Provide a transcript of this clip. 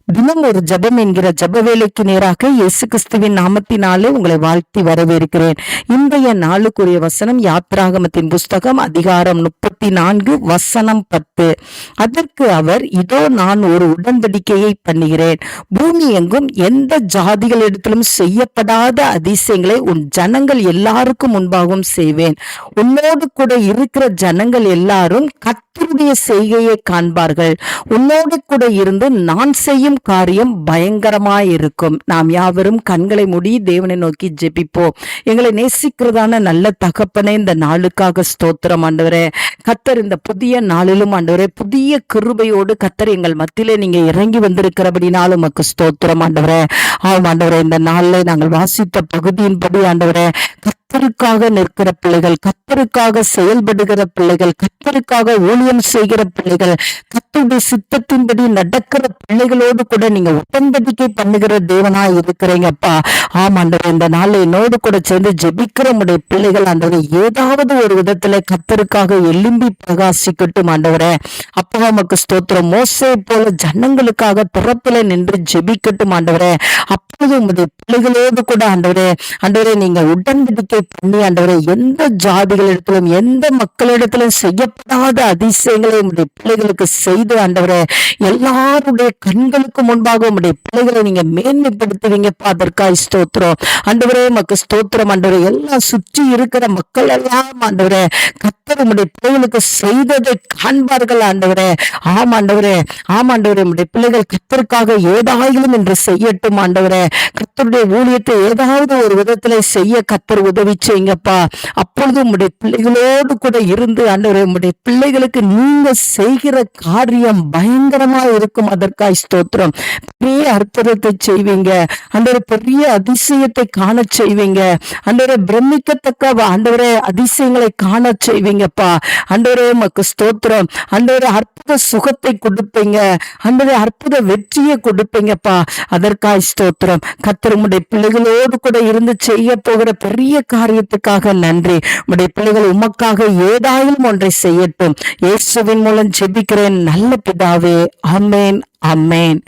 தினம் ஒரு ஜெபம் என்கிற ஜெப வேலைக்கு நேராக இயேசு கிறிஸ்துவின் நாமத்தினாலே உங்களை வாழ்த்தி வரவேற்கிறேன். இன்றைய நாளுக்குரிய வசனம் யாத்ராகமத்தின் புஸ்தகம் அதிகாரம் 34 வசனம் 10. அதற்கு அவர், இதோ நான் ஒரு உடன்படிக்கையை பண்ணுகிறேன். பூமி எங்கும் எந்த ஜாதிகளிடத்திலும் செய்யப்படாத அதிசயங்களை உன் ஜனங்கள் எல்லாருக்கும் முன்பாகவும் செய்வேன். உன்னோடு கூட இருக்கிற ஜனங்கள் எல்லாரும் கர்த்தருடைய செய்கையை காண்பார்கள். உன்னோடு கூட இருந்து நான் செய்யும் காரியம் பயங்கரமாயிருக்கும். நாம் யாவரும் கண்களை மூடி தேவனை நோக்கி ஜெபிப்போம். எங்களை நேசிக்கிறதான நல்ல தகப்பனே, இந்த நாளுக்காக ஸ்தோத்திரம் ஆண்டவரே. கர்த்தர் இந்த புதிய நாளிலும் ஆண்டவரே, புதிய கிருபையோடு கர்த்தர் எங்கள் மத்தியிலே நீங்க இறங்கி வந்திருக்கிறபடினாலும் உமக்கு ஸ்தோத்திரம் ஆண்டவரே. ஆம் ஆண்டவரே, இந்த நாளில் நாங்கள் வாசித்த பகுதியின்படி ஆண்டவரே, கர்த்தருக்காக நிற்கிற பிள்ளைகள், கர்த்தருக்காக செயல்படுகிற பிள்ளைகள், கர்த்தருக்காக ஊழியம் செய்கிற பிள்ளைகள், கர்த்தருடைய சித்தத்தின்படி நடக்கிற பிள்ளைகளோடு கூட நீங்க உடன்படிக்கை பண்ணுகிற தேவனா இருக்கிறீங்கப்பா. ஆமாண்டவர், இந்த நாள் என்னோடு கூட சேர்ந்து ஜெபிக்கிற உடைய பிள்ளைகள் ஆண்டவரே, ஏதாவது ஒரு விதத்துல கர்த்தருக்காக எலும்பி பிரகாசிக்கட்டும் ஆண்டவரே. அப்பா உமக்கு ஸ்தோத்திரம். மோசே போல ஜனங்களுக்காக திறப்பில நின்று ஜெபிக்கட்டும் ஆண்டவரே. அப்போது உங்களுடைய பிள்ளைகளோடு கூட ஆண்டவரே, ஆண்டவரே நீங்க உடன்படிக்கை பண்ணி ஆண்டவரே, எந்த ஜாதிகளிடத்திலும் எந்த மக்களிடத்திலும் செய்யப்படாத அதிசயங்களை உங்களுடைய பிள்ளைகளுக்கு செய்து ஆண்டவரே, எல்லாருடைய கண்களுக்கு முன்பாக உங்களுடைய பிள்ளைகளை நீங்க மேன்மைப்படுத்துவீங்கப்பா. அதற்காக ஸ்தோத்திரம் ஆண்டவரே. உமக்கு ஸ்தோத்திரம் ஆண்டவரே. எல்லாம் சுற்றி இருக்கிற மக்கள் எல்லாம் ஆண்டவரே, கர்த்தர் உங்களுடைய பிள்ளைகளுக்கு செய்ததை காண்பார்கள் ஆண்டவரே. ஆமாண்டவரே, ஆமாண்டவரே, உங்களுடைய பிள்ளைகள் கர்த்தருக்காக ஏதாயிலும் என்று செய்யட்டும் ஆண்டவரே. கர்த்தருடைய ஊழியத்தை ஏதாவது ஒரு விதத்துல செய்ய கர்த்தர் உதவி செய்யுங்கப்பா. அப்பொழுது உங்களுடைய பிள்ளைகளோடு கூட இருந்து ஆண்டவரே, உங்களுடைய பிள்ளைகளுக்கு நீங்க செய்கிற காரியம் பயங்கரமா இருக்கும். அதற்காக ஸ்தோத்திரம். பெரிய அற்புதத்தை செய்வீங்க ஆண்டவரே, பெரிய அதிசயத்தை காண செய்வீங்க ஆண்டவரே, பிரமிக்கத்தக்க ஆண்டவரே அதிசயங்களை காண செய்வீங்கப்பா. ஆண்டவரே உமக்கு ஸ்தோத்திரம் ஆண்டவரே. அற்புத சுகத்தை கொடுப்பீங்க ஆண்டவரே, அற்புத வெற்றியை கொடுப்பீங்கப்பா. அதற்காக ஸ்தோத்திரம். கர்த்தர் உம்முடைய பிள்ளைகளோடு கூட இருந்து செய்ய போகிற பெரிய காரியத்துக்காக நன்றி. உம்முடைய பிள்ளைகள் உமக்காக ஏதாயிலும் ஒன்றை செய்யட்டும். இயேசுவின் மூலம் ஜெபிக்கிறேன் நல்ல பிதாவே. ஆமென், ஆமென்.